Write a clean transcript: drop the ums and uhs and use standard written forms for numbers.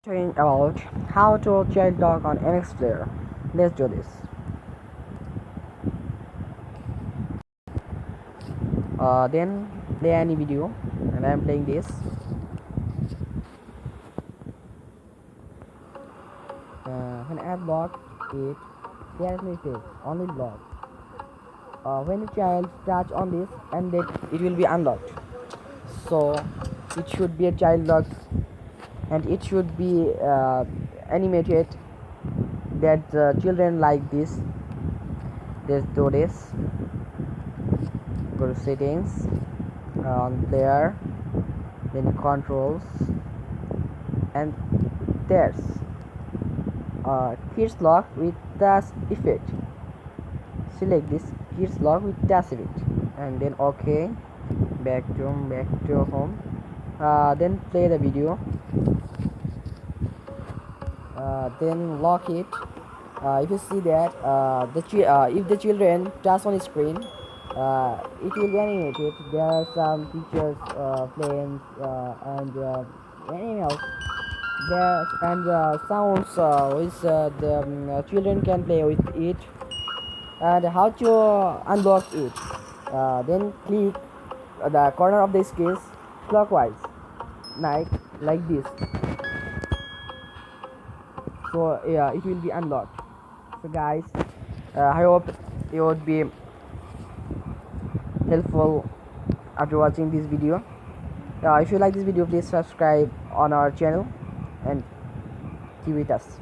Talking about how to child lock on MX player. Let's do this. Then play any video, and I'm playing this. When I block it, there's message only block. When the child touch on this, and then it will be unlocked. So it should be a child lock, and it should be animated that children like this. Let's do this. Go to settings, on player, then controls, and there's kids lock with dash effect. Select this kids lock with dash effect, and then OK. Back to home. Then play the video. Then lock it. If you see that if the children touch on the screen, it will be animated. There are some pictures, planes, and anything else. There and sounds which the children can play with it. And how to unlock it? Then click the corner of the screen clockwise, like this. So yeah, it will be unlocked. So guys, I hope it would be helpful after watching this video. If you like this video, please subscribe on our channel and keep with us.